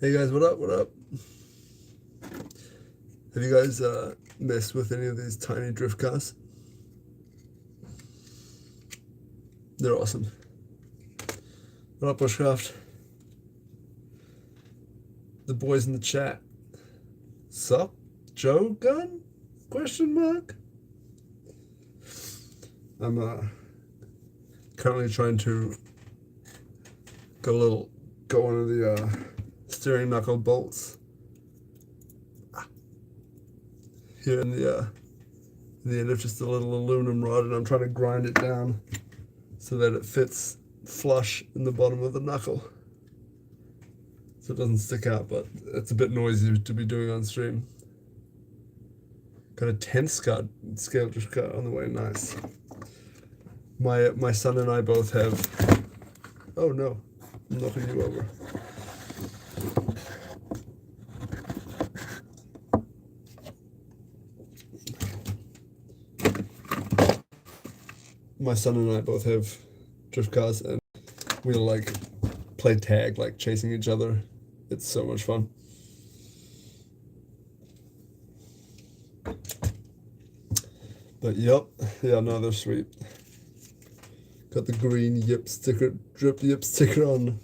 Hey guys, what up? What up? Have you guys messed with any of these tiny drift cars? They're awesome. What up, Bushcraft? The boys in the chat. Sup, Joe Gun? Question mark. I'm currently trying to go one of the steering knuckle bolts here in the end of just a little aluminum rod, and I'm trying to grind it down so that it fits flush in the bottom of the knuckle, so it doesn't stick out, but it's a bit noisy to be doing on stream. Got a 10 scale drift car on the way. Nice. My son and I both have. Oh no, I'm knocking you over. My son and I both have drift cars, and we'll like play tag, like chasing each other. It's so much fun. But yep, yeah, no, they're sweet. Got the green yip sticker, drip yip sticker on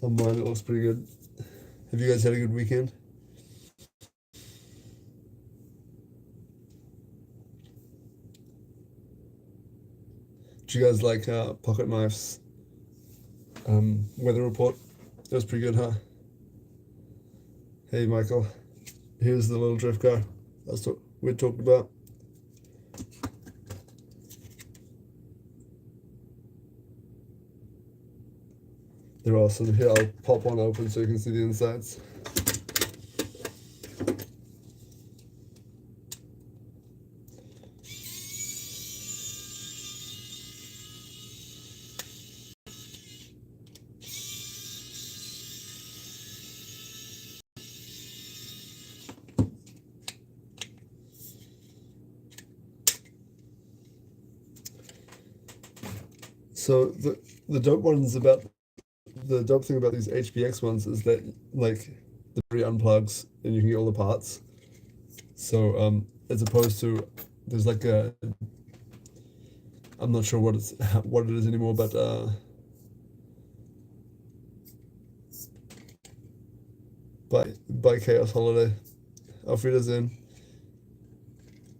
mine. It looks pretty good. Have you guys had a good weekend? Do you guys like Pocket Knife's weather report? It was pretty good, huh? Hey, Michael. Here's the little drift car we talked about. They're awesome. Here, I'll pop one open so you can see the insides. So the dope thing about these HBX ones is that like the battery unplugs and you can get all the parts. So as opposed to there's like I'm not sure what it is anymore, but by Chaos Holiday, Alfreda's in.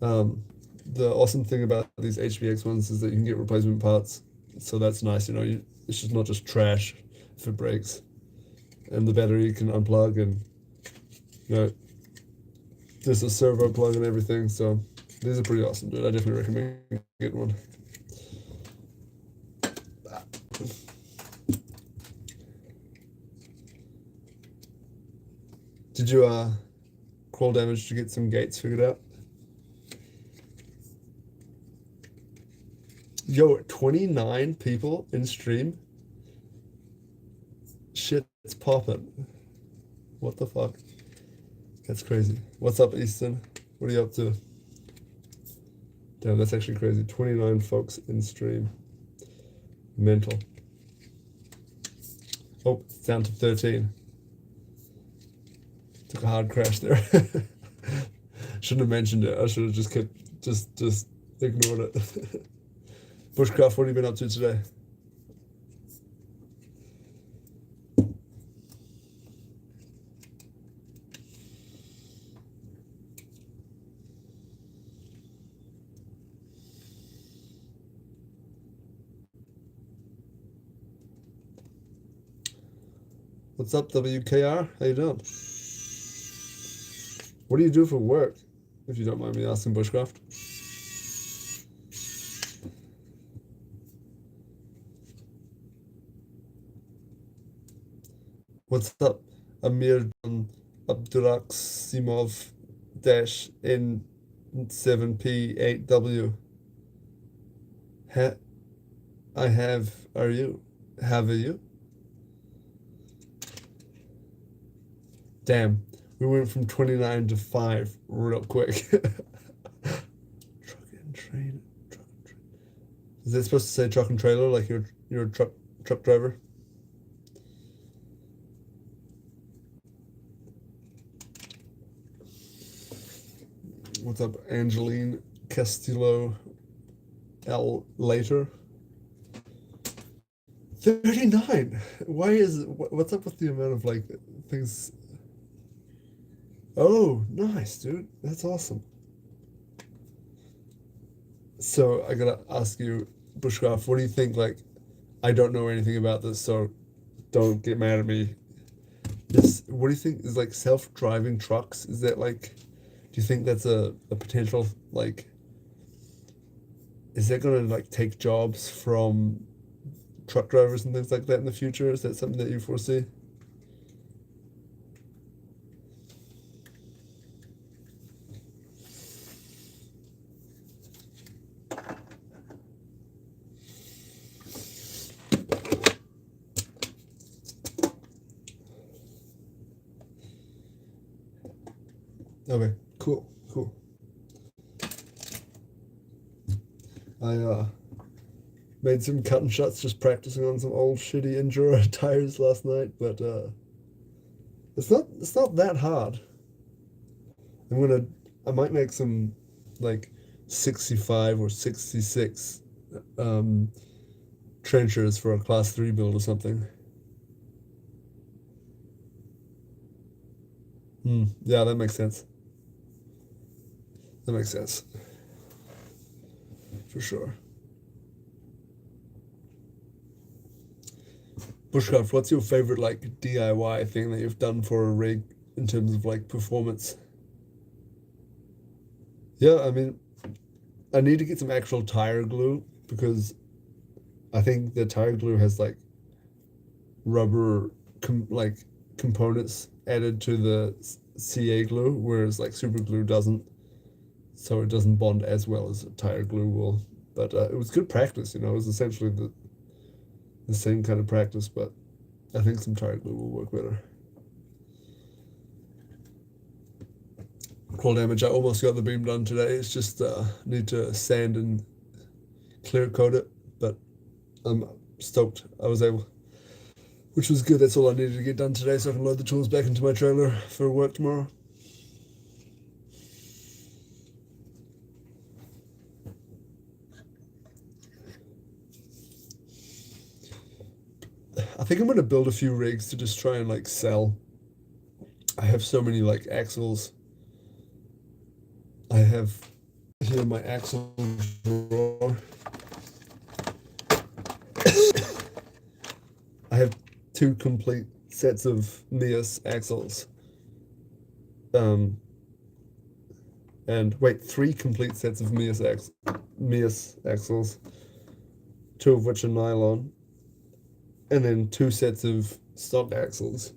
The awesome thing about these HBX ones is that you can get replacement parts, so that's nice. It's just not just trash if it breaks, and the battery you can unplug, and there's a servo plug and everything. So these are pretty awesome, dude. I definitely recommend getting one. Did you crawl damage to get some gates figured out? Yo, 29 people in stream. Shit, it's popping. What the fuck? That's crazy. What's up, Easton? What are you up to? Damn, that's actually crazy. 29 folks in stream. Mental. Oh, it's down to 13. Took a hard crash there. Shouldn't have mentioned it. I should have just ignored it. Bushcraft, what have you been up to today? What's up, WKR? How you doing? What do you do for work, if you don't mind me asking, Bushcraft? What's up, Amir Abduraksimov N7P8W? Are you? Have you? Damn, we went from 29 to 5 real quick. Truck and train. Is that supposed to say truck and trailer, like you're a truck driver? What's up, Angeline Castillo L. Later? 39. Why is what's up with the amount of like things? Oh, nice, dude. That's awesome. So I gotta ask you, Bushcraft, what do you think? Like, I don't know anything about this, so don't get mad at me. What do you think is like self-driving trucks? Is that like, do you think that's a potential like? Is that gonna like take jobs from truck drivers and things like that in the future? Is that something that you foresee? Okay, cool, cool. I made some cut and shots just practicing on some old shitty enduro tires last night, but it's not that hard. I'm gonna I might make some like 65 or 66 um trenchers for a class 3 build or something. Yeah, that makes sense. That makes sense for sure. Bushcraft, what's your favorite like DIY thing that you've done for a rig in terms of like performance? Yeah, I mean, I need to get some actual tire glue because I think the tire glue has like rubber like components added to the CA glue, whereas like super glue doesn't. So it doesn't bond as well as tire glue will. But it was good practice, you know. It was essentially the same kind of practice, but I think some tire glue will work better. Cool damage. I almost got the beam done today. It's just need to sand and clear coat it, but I'm stoked I was able, which was good. That's all I needed to get done today, so I can load the tools back into my trailer for work tomorrow. I think I'm gonna build a few rigs to just try and like sell. I have so many like axles. I have here my axle drawer. I have two complete sets of Mias axles. And wait, three complete sets of Mias axles, two of which are nylon, and then two sets of stock axles.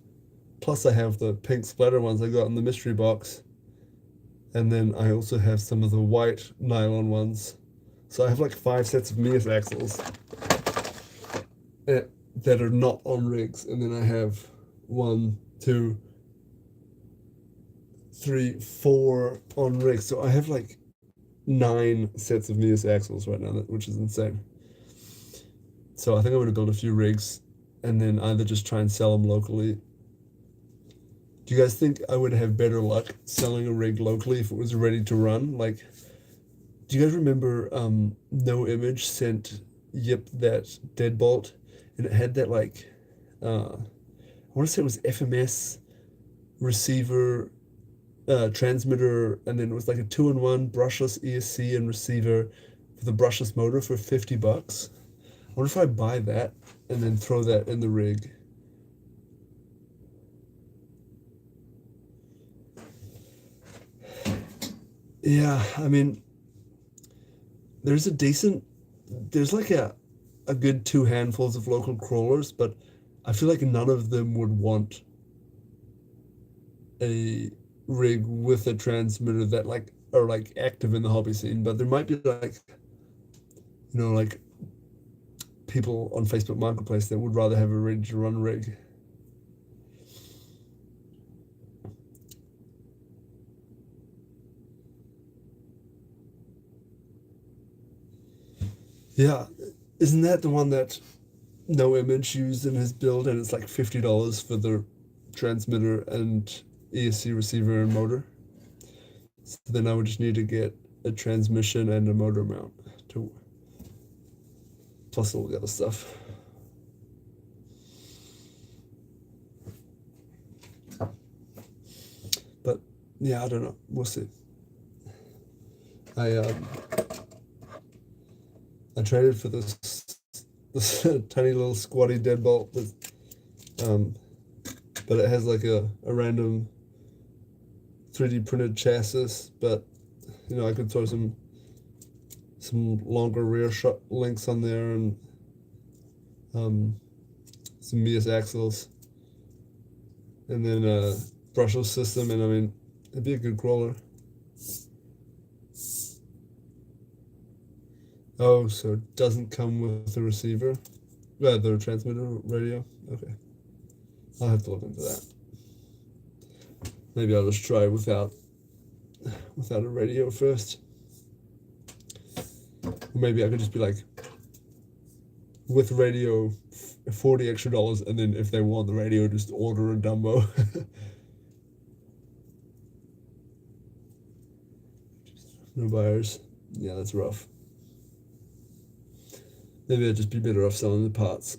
Plus, I have the pink splatter ones I got in the mystery box, and then I also have some of the white nylon ones. So I have like 5 sets of Mias axles that are not on rigs, and then I have 1, 2, 3, 4 on rigs. So I have like 9 sets of Mias axles right now, which is insane. So I think I'm going to build a few rigs and then either just try and sell them locally. Do you guys think I would have better luck selling a rig locally if it was ready to run? Like, do you guys remember No Image sent Yip that deadbolt, and it had that like I want to say it was FMS receiver, transmitter, and then it was like a 2-in-1 brushless ESC and receiver with a brushless motor for $50. I wonder if I buy that and then throw that in the rig. Yeah, I mean, there's like a good 2 handfuls of local crawlers, but I feel like none of them would want a rig with a transmitter that like are like active in the hobby scene. But there might be like, like people on Facebook Marketplace that would rather have a ready to run rig. Yeah, isn't that the one that No Image used in his build, and it's like $50 for the transmitter and ESC receiver and motor? So then I would just need to get a transmission and a motor mount to plus all the other stuff. But yeah, I don't know. We'll see. I traded for this tiny little squatty deadbolt but it has like a random 3D printed chassis, but you know, I could throw some longer rear links on there and some Mias axles and then a brushless system, and I mean, it'd be a good crawler. Oh, so it doesn't come with the receiver? The transmitter radio? Okay. I'll have to look into that. Maybe I'll just try without a radio first. Or maybe I could just be like, with radio, $40 extra, and then if they want the radio, just order a Dumbo. No buyers. Yeah, that's rough. Maybe I'd just be better off selling the parts.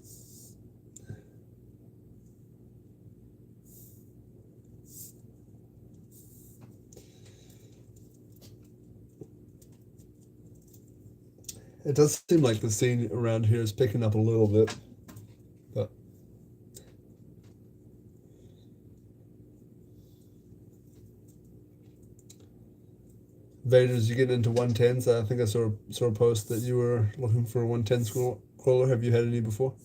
It does seem like the scene around here is picking up a little bit, but Vaders, you get into 110s. I think I saw a post that you were looking for a 110 crawler. Have you had any before?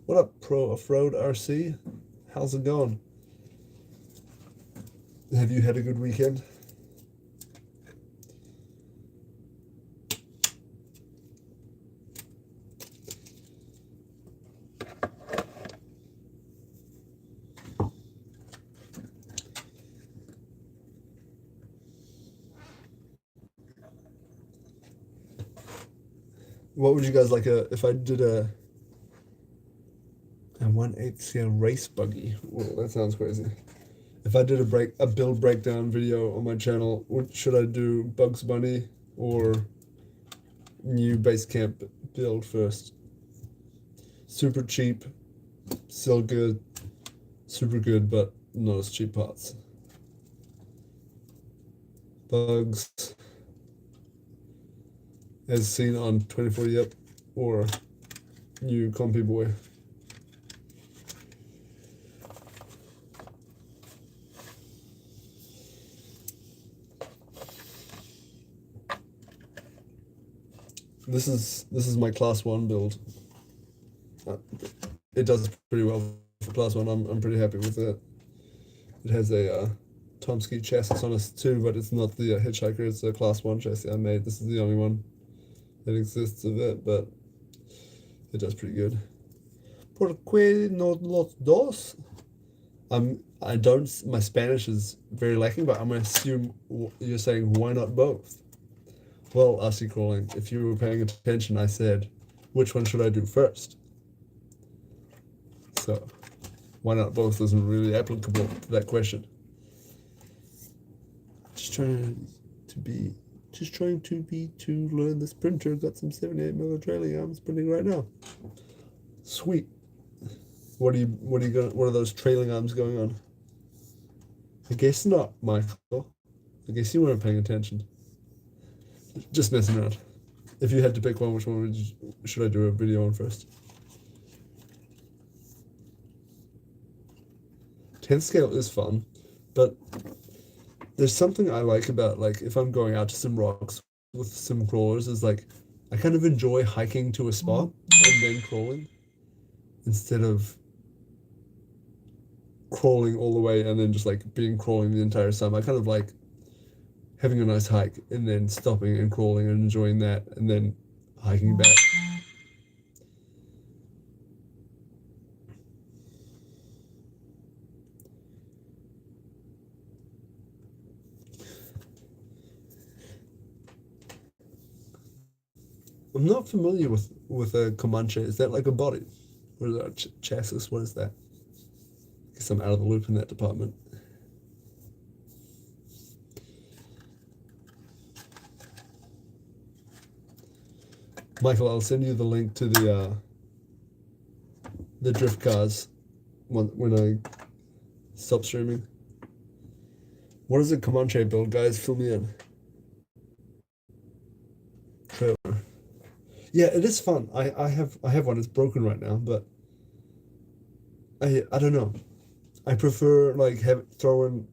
What up, Pro Off-Road RC? How's it going? Have you had a good weekend? What would you guys like if I did a 1/8 scale race buggy? Whoa, that sounds crazy. If I did a build breakdown video on my channel, should I do Bugs Bunny or new base camp build first? Super cheap, still good, super good, but not as cheap parts. Bugs, as seen on 24 Yep, or new Compy Boy. This is my class 1 build. It does pretty well for class 1. I'm pretty happy with it. It has a Tomski chassis on it too, but it's not the Hitchhiker. It's a class 1 chassis I made. This is the only one that exists of it, but it does pretty good. ¿Por qué no los dos? I don't. My Spanish is very lacking, but I'm gonna assume you're saying why not both? Well, RC crawling, if you were paying attention, I said, which one should I do first? So, why not both isn't really applicable to that question. Just trying to learn this printer. Got some 78mm trailing arms printing right now. Sweet. What are those trailing arms going on? I guess not, Michael. I guess you weren't paying attention. Just messing around. If you had to pick one, which one should I do a video on first? 10 scale is fun, but there's something I like about, like, if I'm going out to some rocks with some crawlers, is like, I kind of enjoy hiking to a spot and then crawling instead of crawling all the way and then just like crawling the entire time. I kind of like having a nice hike and then stopping and crawling and enjoying that and then hiking back. I'm not familiar with with a Comanche, is that like a body? Or is that a chassis? What is that? I guess I'm out of the loop in that department. Michael, I'll send you the link to the drift cars when I stop streaming. What is a Comanche build, guys? Fill me in. Trailer. Yeah, it is fun. I have one. It's broken right now, but I don't know. I prefer like throwing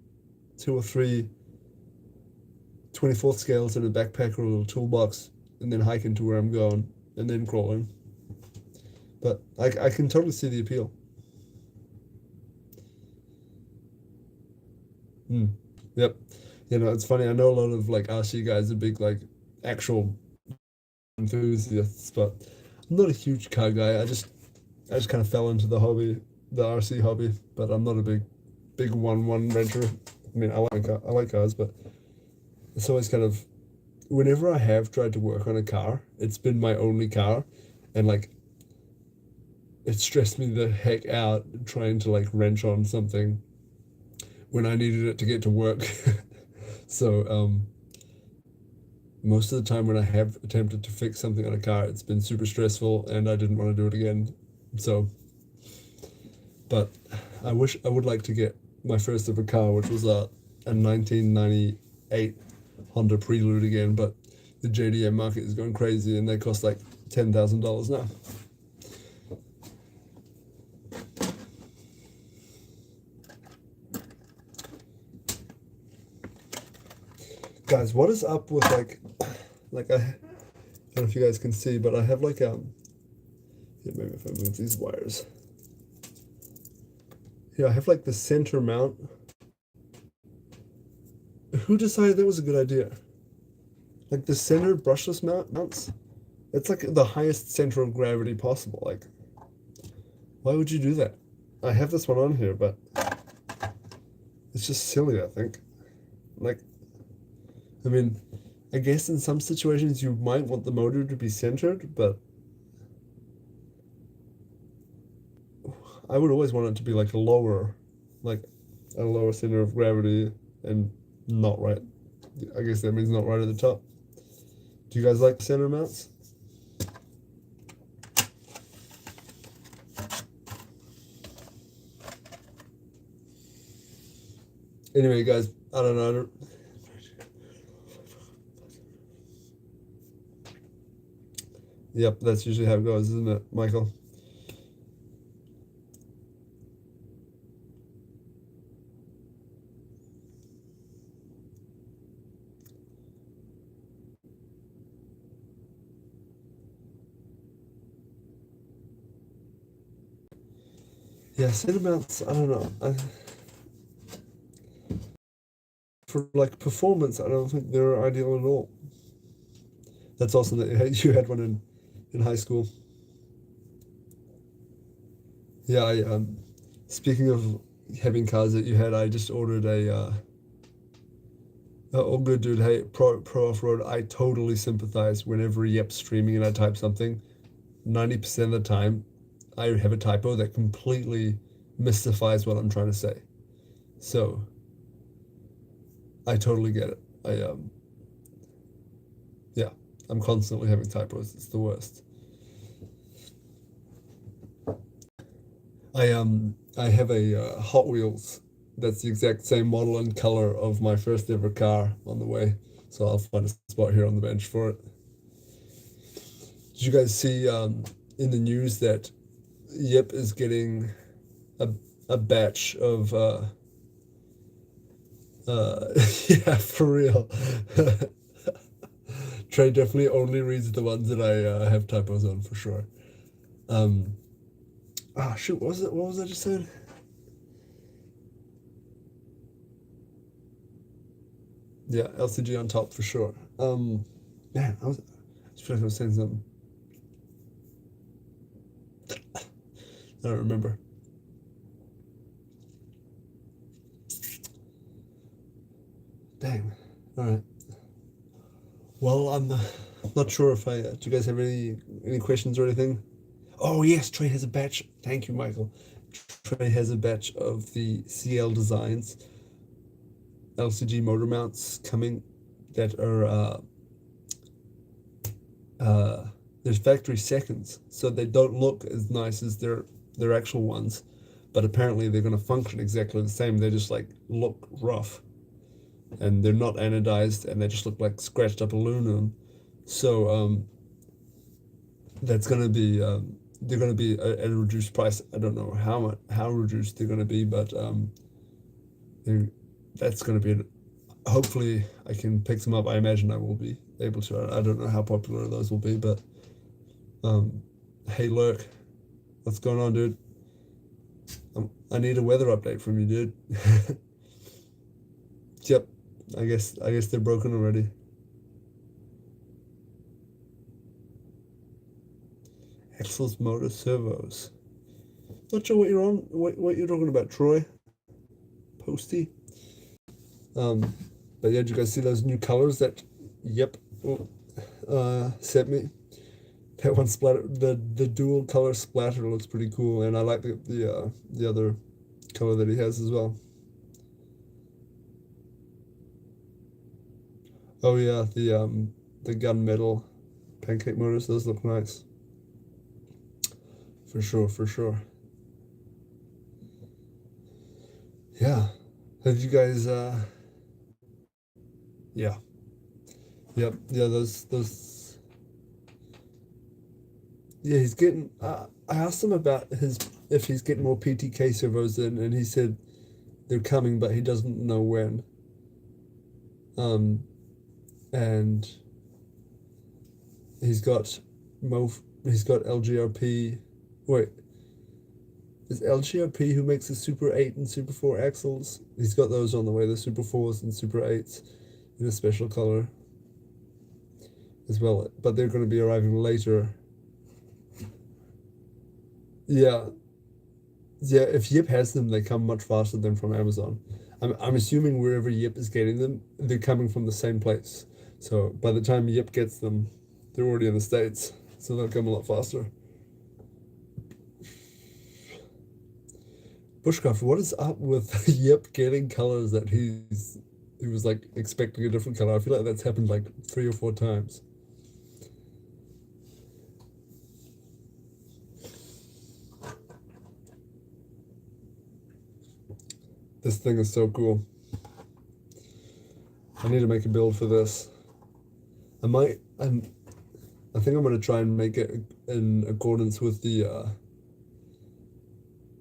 2 or 3 24th scales in a backpack or a little toolbox, and then hiking to where I'm going, and then crawling. But I can totally see the appeal. Yep. You know, it's funny. I know a lot of like RC guys are big like actual enthusiasts, but I'm not a huge car guy. I just kind of fell into the hobby, the RC hobby. But I'm not a big one renter. I mean, I like cars, but it's always kind of whenever I have tried to work on a car, it's been my only car, and like it stressed me the heck out trying to like wrench on something when I needed it to get to work. So most of the time when I have attempted to fix something on a car, it's been super stressful and I didn't want to do it again. So, but I would like to get my first ever car, which was a 1998 Honda Prelude again, but the JDM market is going crazy and they cost like $10,000 now. Guys, what is up with like I don't know if you guys can see, but I have like yeah, maybe if I move these wires. Yeah, I have like the center mount. Who decided that was a good idea? Like the center brushless mounts? It's like the highest center of gravity possible. Like, why would you do that? I have this one on here, but it's just silly, I think. Like, I mean, I guess in some situations you might want the motor to be centered, but I would always want it to be like a lower center of gravity and not right. I guess that means not right at the top. Do you guys like center mounts? Anyway, guys, I don't know. Yep, that's usually how it goes, isn't it, Michael? Yeah, center mounts, I don't know. For like performance, I don't think they're ideal at all. That's awesome that you had one in high school. Yeah, speaking of having cars that you had, I just ordered oh good dude, hey, pro off-road, I totally sympathize whenever Yep's streaming and I type something. 90% of the time, I have a typo that completely mystifies what I'm trying to say. So, I totally get it. Yeah, I'm constantly having typos. It's the worst. I have a Hot Wheels that's the exact same model and color of my first ever car on the way. So I'll find a spot here on the bench for it. Did you guys see in the news that Yep is getting a a batch of yeah, for real. Trey definitely only reads the ones that I have typos on for sure. Shoot, what was it? What was I just saying? Yeah, LCG on top for sure. Man, I feel like I was saying something. I don't remember. Dang. All right. Well, Not sure if do you guys have any questions or anything? Oh yes, Trey has a batch. Thank you, Michael. Trey has a batch of the CL Designs LCG motor mounts coming that are there's factory seconds, so they don't look as nice as their actual ones, but apparently they're going to function exactly the same. They just like look rough, and they're not anodized, and they just look like scratched up aluminum. So that's going to be they're going to be at a reduced price. I don't know how reduced they're going to be, but that's going to be hopefully I can pick them up. I imagine I will be able to. I don't know how popular those will be, but hey, Lurk, what's going on, dude? I need a weather update from you, dude. Yep, I guess they're broken already. Axles, motor, servos. Not sure what you're on. What you're talking about, Troy? Posty. But yeah, did you guys see those new colors that? Yep. Sent me. That one splatter, the dual color splatter looks pretty cool, and I like the other color that he has as well. Oh yeah, the gunmetal pancake motors, those look nice. For sure, for sure. Yeah. Have you guys yeah. Yep. Yeah, those yeah, he's getting I asked him about his if he's getting more PTK servos in, and he said they're coming, but he doesn't know when. And he's got he's got LGRP. Wait, is LGRP who makes the Super 8 and Super 4 axles? He's got those on the way, the Super 4s and Super 8s in a special color as well, but they're going to be arriving later. Yeah, yeah. If Yip has them, they come much faster than from Amazon. I'm assuming wherever Yip is getting them, they're coming from the same place. So by the time Yip gets them, they're already in the States, so they'll come a lot faster. Bushcraft, what is up with Yip getting colors that he was like expecting a different color? I feel like that's happened like 3 or 4 times. This thing is so cool. I need to make a build for this. I think I'm gonna try and make it in accordance with the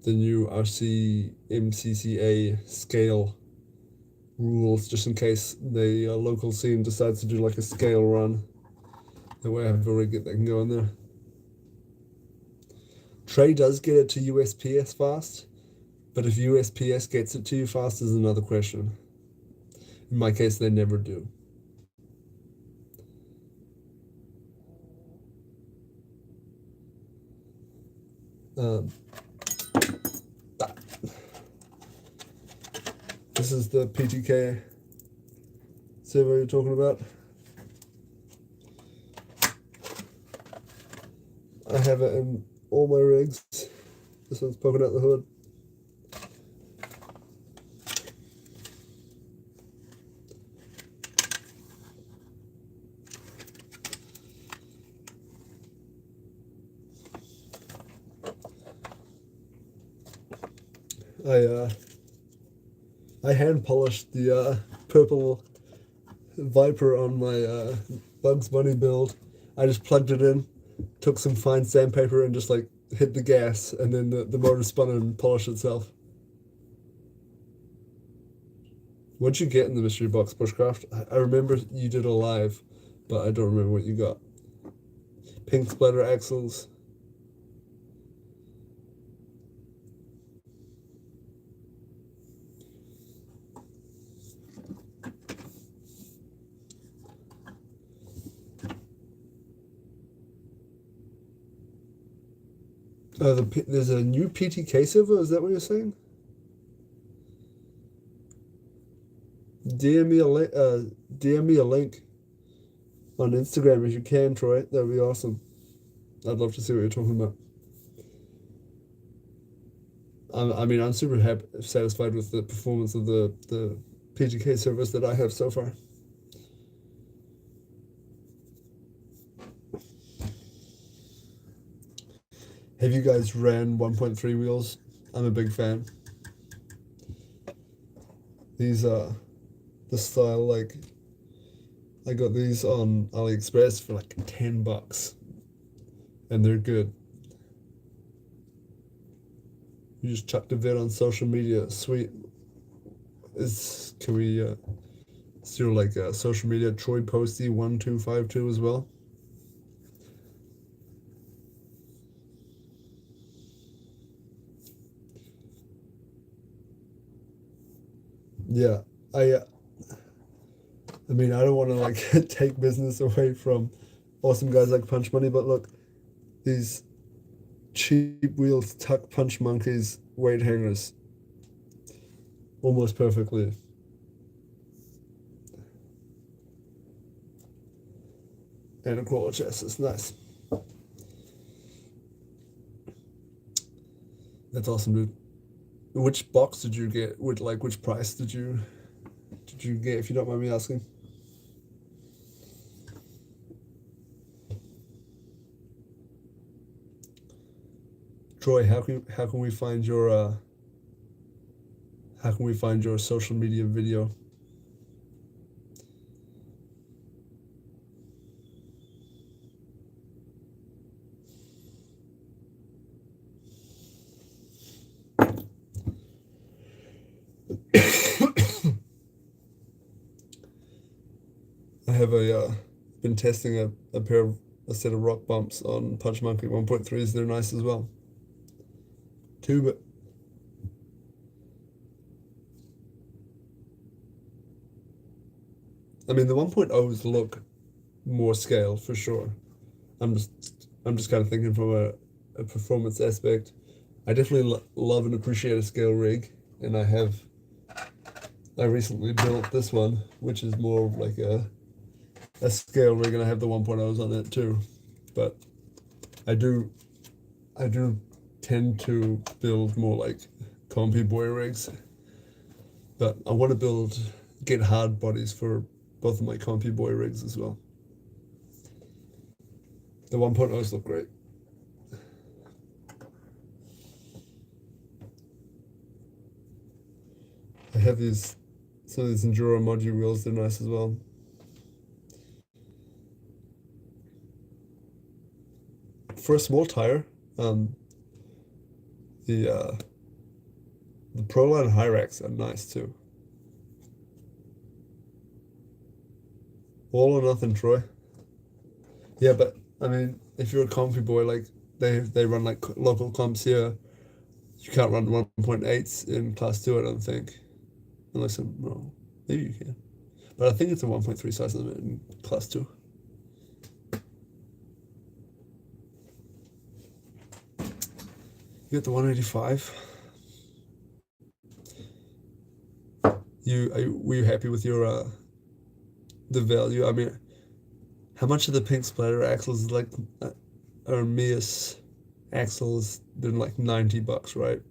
new RC MCCA scale rules, just in case the local scene decides to do like a scale run. That way I have a rig that can go in there. Trey does get it to USPS fast, but if USPS gets it to you fast is another question. In my case, they never do. This is the PTK servo you're talking about. I have it in all my rigs. This one's poking out the hood. I hand polished the purple Viper on my Bugs Bunny build. I just plugged it in, took some fine sandpaper, and just like hit the gas, and then the motor spun and polished itself. What'd you get in the mystery box, Bushcraft? I remember you did a live, but I don't remember what you got. Pink splatter axles. There's a new PTK server. Is that what you're saying? DM me a link. on Instagram if you can, Troy. That would be awesome. I'd love to see what you're talking about. I mean, I'm super happy, satisfied with the performance of the PGK service that I have so far. Have you guys ran 1.3 wheels? I'm a big fan. These the style, like, I got these on AliExpress for like $10, and they're good. You just chucked a vid on social media. Sweet. Can we is your like social media Troy Posty 1252 as well? Yeah, I I mean, I don't want to like take business away from awesome guys like Punch Money, but look, these cheap wheels tuck Punch Monkey's weight hangers almost perfectly. And a crawler chest is nice. That's awesome, dude. Which box did you get? Which price did you get, if you don't mind me asking? Troy, how can we find your how can we find your social media video? I have been testing a set of rock bumps on Punch Monkey 1.3s. They're nice as well. But I mean, the 1.0s look more scale for sure. I'm just kind of thinking from a performance aspect. I definitely love and appreciate a scale rig, and I recently built this one, which is more of like a scale rig, and I have the 1.0s on it too. But I do tend to build more like compy boy rigs. But I want to get hard bodies for both of my compy boy rigs as well. The 1.0s look great. I have some of these Enduro Modu wheels, they're nice as well. For a small tire, the Proline Hyrax are nice too. All or nothing, Troy. Yeah, but I mean, if you're a comfy boy, like they run like local comps here, you can't run 1.8s in class 2, I don't think. Unless I'm wrong. Maybe you can. But I think it's a 1.3 size limit in class 2. You get the 185. Were you happy with your the value? I mean, how much of the pink splatter axles is like Mias axles? They're like $90, right?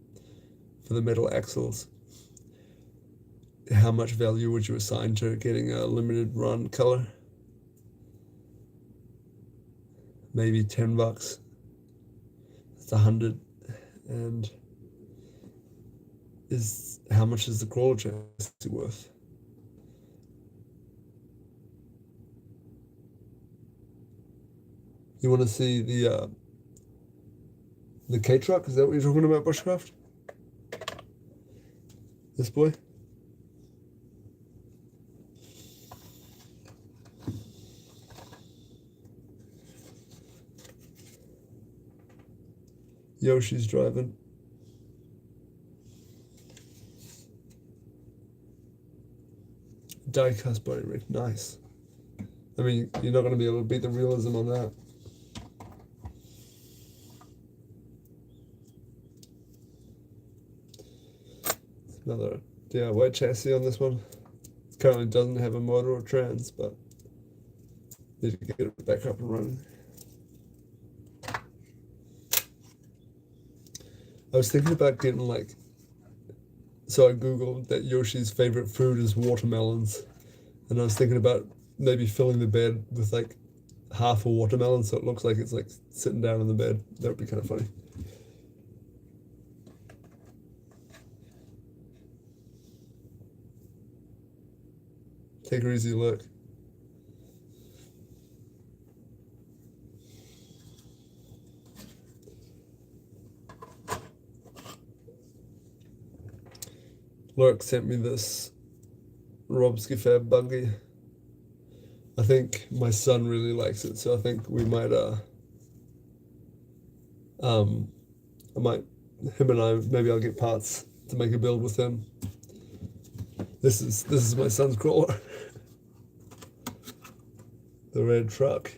For the metal axles. How much value would you assign to getting a limited run color? Maybe $10. That's 100. And how much is the crawler chassis worth? You want to see the K truck? Is that what you're talking about, Bushcraft? This boy? Yoshi's driving. Die-cast body rig, nice. I mean, you're not going to be able to beat the realism on that. Another DIY chassis on this one. It currently doesn't have a motor or trans, but Need to get it back up and running. I was thinking about getting like, so I googled that Yoshi's favorite food is watermelons, and I was thinking about maybe filling the bed with like half a watermelon so it looks like it's like sitting down on the bed. That would be kind of funny. Take her easy look. Lurk sent me this Robski Fab buggy. I think my son really likes it, so I think we might I might, him and I, maybe I'll get parts to make a build with him. This is my son's crawler. The red truck.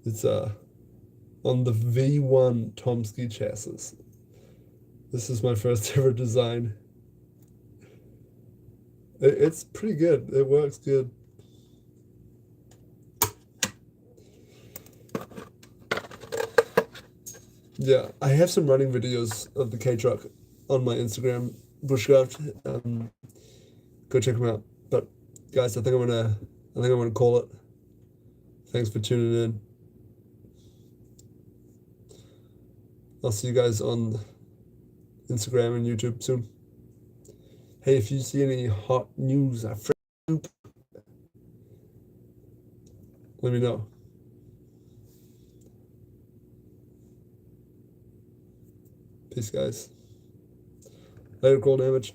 It's on the V1 Tomski chassis. This is my first ever design. It's pretty good. It works good. Yeah, I have some running videos of the K-Truck on my Instagram, Bushcraft. Go check them out. But guys, I think I'm gonna call it. Thanks for tuning in. I'll see you guys on Instagram and YouTube soon. Hey, if you see any hot news, let me know. Peace, guys. Later, cold damage.